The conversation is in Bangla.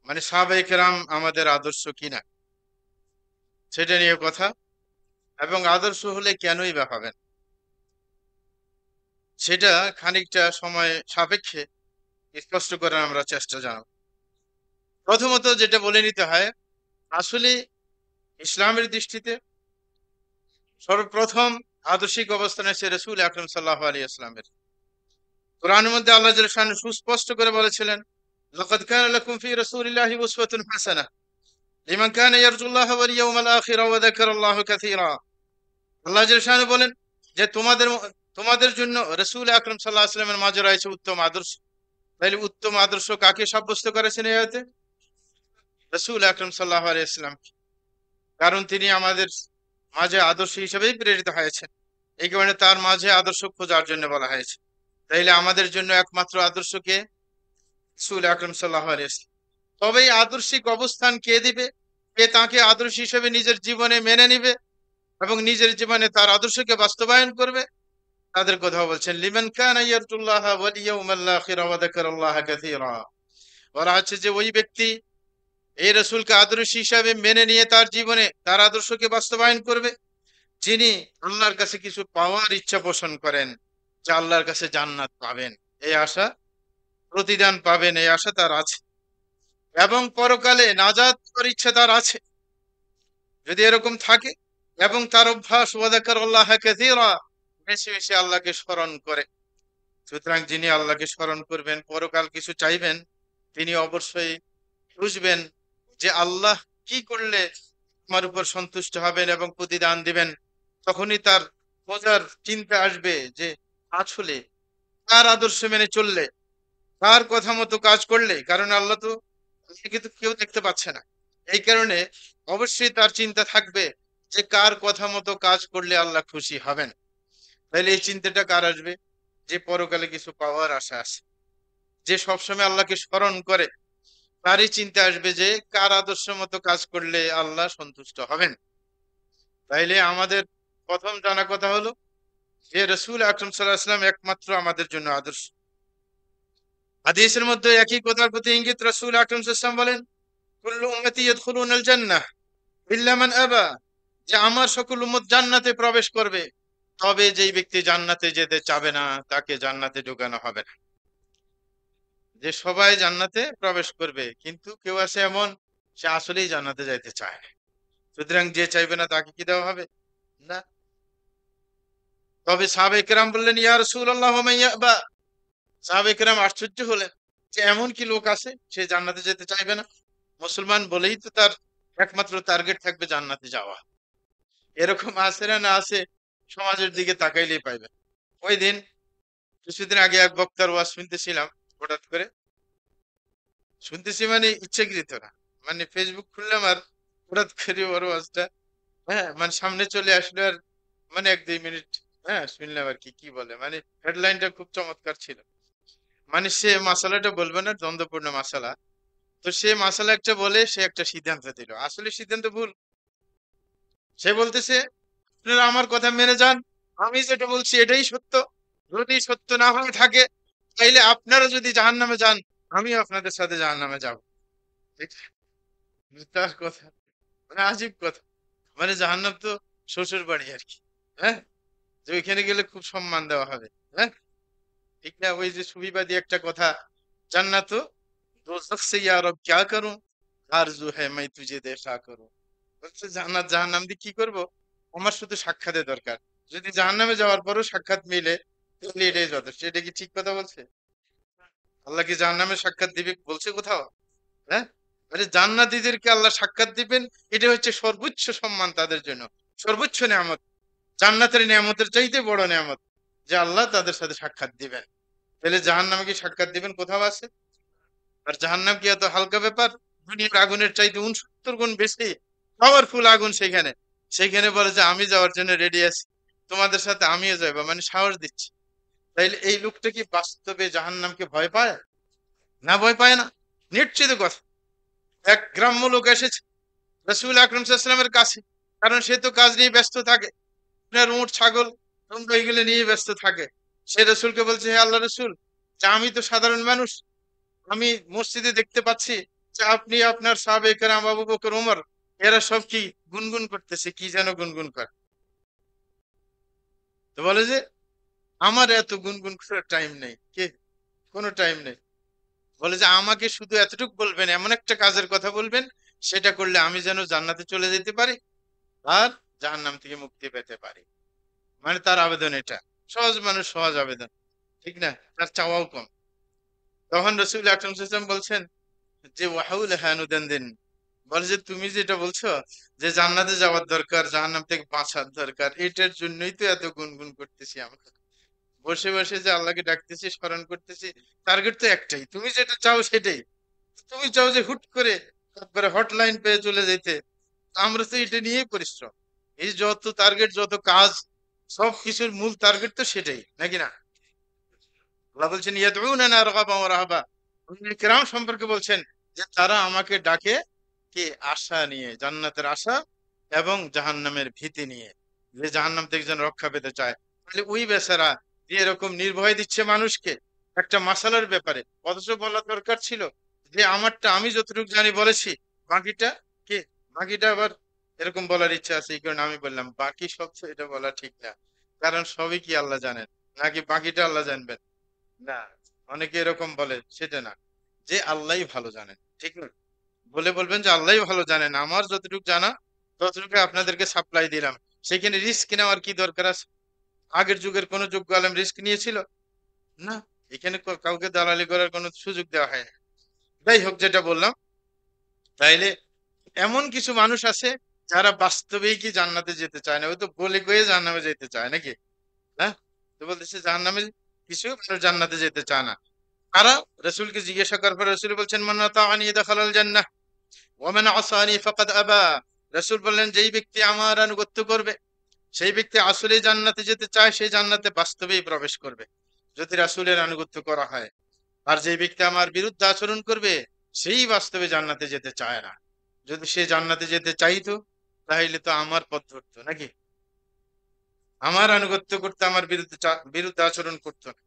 মানে সাহাবায়ে কেরাম আমাদের আদর্শ কিনা সেটা নিয়ে কথা, এবং আদর্শ হলে কেনই বা হবেন সেটা খানিকটা সময় সাপেক্ষে স্পষ্ট করার আমরা চেষ্টা জানাবো। প্রথমত যেটা বলে নিতে হয়, আসলে ইসলামের দৃষ্টিতে সর্বপ্রথম আদর্শিক অবস্থানে সে রাসূল আকরাম সাল্লাল্লাহু আলাইহি ওয়াসাল্লামের। কোরআনের মধ্যে আল্লাহ জাল্লা শানহু সুস্পষ্ট করে বলেছিলেন, লাকাদ কানা লাকুম ফি রাসূলিল্লাহি উসওয়াতুন হাসানাহ লিমান কানা ইয়ারজুল্লাহ ওয়াল ইয়াউমাল আখির ওয়া যাকারাল্লাহু কাসীরা। আল্লাহ জাল্লা শানহু বলেন যে তোমাদের জন্য রাসূল আকরাম সাল্লাল্লাহু আলাইহি ওয়াসাল্লামের মাঝে রয়েছে উত্তম আদর্শ। তাহলে উত্তম আদর্শ কাকে সাব্যস্ত করেছেন এই আয়াতে? রাসূল আকরাম সাল্লাল্লাহু আলাইহি ওয়াসাল্লাম, কারণ তিনি আমাদের মাঝে আদর্শ হিসেবেই প্রেরিত হয়েছেন। এই কারণে তার মাঝে আদর্শ খোঁজার জন্য বলা হয়েছে। তাইলে আমাদের জন্য একমাত্র আদর্শ কে? রাসূল আকরাম সাল্লাল্লাহু আলাইহি ওয়াসাল্লাম। তবে এই আদর্শিক অবস্থান কে দিবে, কে তাকে আদর্শ হিসেবে নিজের জীবনে মেনে নিবে এবং নিজের জীবনে তার আদর্শকে বাস্তবায়ন করবে, তাদের কথা বলছেন, লিমান কানা ইয়ারজুল্লাহ ওয়াল ইয়াউমাল আখির ওয়া যাকারাল্লাহা কাসীরা। বলা হচ্ছে যে ওই ব্যক্তি এই রাসূলকে আদর্শ হিসাবে মেনে নিয়ে তার জীবনে তার আদর্শকে বাস্তবায়ন করবে, যিনি আল্লাহর কাছে কিছু পাওয়ার ইচ্ছা পোষণ করেন, যে আল্লাহর কাছে জান্নাত পাবেন এই আশা, প্রতিদান পাবেন এই আশা তার আছে, এবং পরকালে নাজাত পাওয়ার ইচ্ছা তার আছে। যদি এরকম থাকে এবং তার অভ্যাস ওয়া যাকারাল্লাহা কাসীরা, বেশি বেশি আল্লাহকে স্মরণ করে, সুতরাং যিনি আল্লাহকে স্মরণ করবেন, পরকাল কিছু চাইবেন, তিনি অবশ্যই বুঝবেন যে আল্লাহ কি করলে আমার উপর সন্তুষ্ট হবেন এবং প্রতিদান দিবেন। তখনই তার বোঝার চিন্তা আসবে যে আসলে তার আদর্শ মেনে চললে, তার কথা মতো কাজ করলে, কারণ আল্লাহ তো কিন্তু কেউ দেখতে পাচ্ছে না, এই কারণে অবশ্যই তার চিন্তা থাকবে যে কার কথা মতো কাজ করলে আল্লাহ খুশি হবেন। তাহলে এই চিন্তাটা কার আসবে? যে পরকালে কিছু পাওয়ার আশা আছে, যে সবসময় আল্লাহকে স্মরণ করে, তারই চিন্তা আসবে যে কার আদর্শ মতো কাজ করলে আল্লাহ সন্তুষ্ট হবেন। তাইলে আমাদের প্রথম জানা কথা হলো যে রাসূল আকরাম সাল্লাল্লাহু আলাইহি ওয়াসাল্লাম একমাত্র আমাদের জন্য আদর্শ। হাদিসের মধ্যে একই কথার প্রতি ইঙ্গিত, রাসূল আকরাম সাল্লাল্লাহু আলাইহি ওয়াসাল্লাম বলেন, কুল্লু উম্মতি ইয়াদখুলুনাল জান্নাহ ইল্লা মান আবা, যে আমার সকল উম্মত জান্নাতে প্রবেশ করবে, তবে যেই ব্যক্তি জান্নাতে যেতে চাবে না তাকে জান্নাতে ঢোকানো হবে না। যে সবাই জান্নাতে প্রবেশ করবে, কিন্তু কেউ আছে এমন, সে আসলেই জান্নাতে যাইতে চায় না, সুতরাং যে চাইবে না তাকে কি দেওয়া হবে? না। তবে সাহাবায়ে কেরাম বললেন, ইয়া রাসূলুল্লাহ ওয়া মান ইয়াবা। সাহাবায়ে কেরাম আশ্চর্য হলেন যে এমন কি লোক আছে সে জান্নাতে যেতে চাইবে না? মুসলমান বলেই তো তার একমাত্র টার্গেট থাকবে জান্নাতে যাওয়া। এরকম আছে না? না আছে? সমাজের দিকে তাকাইলেই পাইবেন। ওই দিন কিছুদিন আগে এক বক্তার ওয়াজ শুনতেছিলাম, হঠাৎ করে শুনতেছি, মানে ইচ্ছাকৃত না, মানে ফেসবুক খুললাম আর হঠাৎ করে ওর ওয়াজটা, হ্যাঁ, মানে সামনে চলে আসলো, আর মানে 1-2 মিনিট, হ্যাঁ, শুনলাম আর কি কি বলে, মানে হেডলাইনটা খুব চমৎকার ছিল। মানে সে মাসালাটা বলবে না, দ্বন্দ্বপূর্ণ মাসালা, তো সে মাসালা একটা বলে সে একটা সিদ্ধান্ত দিল, আসলে সিদ্ধান্ত ভুল। সে বলতেছে, আপনারা আমার কথা মেনে যান, আমি যেটা বলছি এটাই সত্য, যদি সত্য না হয়ে থাকে তাইলে আপনারা যদি জাহান্নামে যান, আমিও আপনাদের সাথে জাহান্নামে যাব। ঠিক তার কথা, মানে আজীব কথা। মানে জাহান্নাম তো শ্বশুর বাড়ি আর কি, হ্যাঁ, যে ওইখানে গেলে খুব সম্মান দেওয়া হবে, হ্যাঁ, ঠিক না? ওই যে সুফিবাদী একটা কথা, জান্নাত দোজখ সে ইয়া রব क्या करूं, आरज़ू है मैं तुझे देखा करूं। বলছে জান্নাত জাহান্নাম দিয়ে কি করব, আমার শুধু সাক্ষাতের দরকার, যদি জাহান্নামে যাওয়ার পরও সাক্ষাৎ মিলে তাহলে এটাই যথেষ্ট। এটা কি ঠিক কথা বলছে? আল্লাহ কি জাহান্নামে সাক্ষাৎ দিবে বলছে কোথাও? হ্যাঁ, আরে জান্নাতীদেরকে আল্লাহ সাক্ষাৎ দিবেন, এটা হচ্ছে সর্বোচ্চ সম্মান তাদের জন্য, সর্বোচ্চ নিয়ামত, জান্নাতের নিয়ামতের চাইতে বড় নিয়ামত, যে আল্লাহ তাদের সাথে সাক্ষাৎ দিবেন। তাহলে জাহান্নামে কি সাক্ষাৎ দিবেন কোথাও আছে? আর জাহান্নাম কি এত হালকা ব্যাপার? দুনিয়ার আগুনের চাইতে 69 গুণ বেশি পাওয়ারফুল আগুন সেখানে। সেখানে বলে যে আমি যাওয়ার জন্য রেডি আছি, তোমাদের সাথে আমিও যাবো, মানে সাহস দিচ্ছি। তাইলে এই লোকটা কি বাস্তবে জাহান্নামকে ভয় পায়? না, ভয় পায় না, নিশ্চিত কথা। এক গ্রাম্য লোক এসেছে রাসূল আকরাম সাল্লাল্লাহু আলাইহি ওয়াসাল্লামের কাছে, কারণ সে তো কাজ নিয়ে ব্যস্ত থাকে, আপনার উট ছাগল তোমরা এগুলো নিয়ে ব্যস্ত থাকে। সে রাসূলকে বলছে, হে আল্লাহ রাসূল, যে আমি তো সাধারণ মানুষ, আমি মসজিদে দেখতে পাচ্ছি যে আপনি আপনার সাহাবে কেরাম আবু বকর ওমর এরা সব কি গুনগুন করতেছে, কি যেন গুনগুন করে। তো বলে যে আমার এত গুনগুন করার টাইম নেই, কে কোনো টাইম নেই। বলে যে আমাকে শুধু এতটুকু বলবেন, এমন একটা কাজের কথা বলবেন সেটা করলে আমি যেন জান্নাতে চলে যেতে পারি আর জাহান্নাম থেকে মুক্তি পেতে পারি। মানে তার আবেদন এটা, সহজ মানুষ সহজ আবেদন, ঠিক না? তার চাওয়াও কম। তখন রসুল আকরাম সাল্লাল্লাহু আলাইহি ওয়াসাল্লাম বলছেন যে ওয়াহাউল হানুদান দিন, বলে যে তুমি যেটা বলছো যে জান্নাতে যাওয়ার দরকার, জাহান্নাম থেকে বাঁচার দরকার, এটার জন্যই তো এত গুনগুন করতেছি আমরা, বসে বসে যে আল্লাহকে ডাকতেছি, স্মরণ করতেছি। টার্গেট তো একটাই, তুমি যেটা চাও সেটাই। তুমি চাও যে হুট করে তারপরে হটলাইন পেয়ে চলে যেতে, আমরা তো এটা নিয়েই পরিশ্রম। এই যত টার্গেট, যত কাজ, সব কিছুর মূল টার্গেট তো সেটাই, নাকি না? আল্লাহ বলছেন ইয়াদউনানা রাগাবান ওয়া রাহাবা, কিরাম সম্পর্কে বলছেন যে তারা আমাকে ডাকে কি আশা নিয়ে, জান্নাতের আশা এবং জাহান্নামের ভীতি নিয়ে, যে জাহান্নাম থেকে যেন রক্ষা পেতে চায়। তাহলে ওই বেচারা যে এরকম নির্ভয় দিচ্ছে মানুষকে একটা মাসালার ব্যাপারে, অথচ বলা দরকার ছিল যে আমারটা আমি যতটুকু জানি বলেছি, বাকিটা কি, বাকিটা আবার এরকম বলার ইচ্ছা আছে, এই কারণে আমি বললাম বাকি সব তো, এটা বলা ঠিক না। কারণ সবই কি আল্লাহ জানেন, নাকি বাকিটা আল্লাহ জানবেন? না, অনেকে এরকম বলে, সেটা না, যে আল্লাহই ভালো জানেন, ঠিক না? বলে বলবেন যে আল্লাহই ভালো জানেন, আমার যতটুকু জানা ততটুকু আপনাদেরকে সাপ্লাই দিলাম। সেখানে রিস্ক নেওয়ার কি দরকার আছে? আগের যুগের কোন যোগ্য আলেম রিস্ক নিয়েছিল? না। এখানে কাউকে দালালি করার কোনো সুযোগ দেওয়া হয়নি। যাই হোক, যেটা বললাম, তাইলে এমন কিছু মানুষ আছে যারা বাস্তবেই কি জান্নাতে যেতে চায় না, ওই তো বলে কয়ে জাহান্নামে যেতে চায়, নাকি? হ্যাঁ, তো বলতেছে জাহান্নামে কিছু মানুষ জান্নাতে যেতে চায় না। কারা? রাসূলকে জিজ্ঞাসা করার পর রাসূল বলছেন মান আতাআনি দাখালাল জান্নাহ ওয়া মান আসানি ফাকাদ আবা। রাসূল বললেন যেই ব্যক্তি আমার আনুগত্য করবে সেই ব্যক্তি আসলে জান্নাতে যেতে চায়, সেই জান্নাতে বাস্তবেই প্রবেশ করবে যদি রাসূলের আনুগত্য করা হয়। আর যে ব্যক্তি আমার বিরুদ্ধে আচরণ করবে সেই বাস্তবে জান্নাতে যেতে চায় না। যদি সে জান্নাতে যেতে চাইতো তাহলে তো আমার পথ ধরতো, নাকি? আমার আনুগত্য করতে, আমার বিরুদ্ধে বিরুদ্ধে আচরণ করতো না।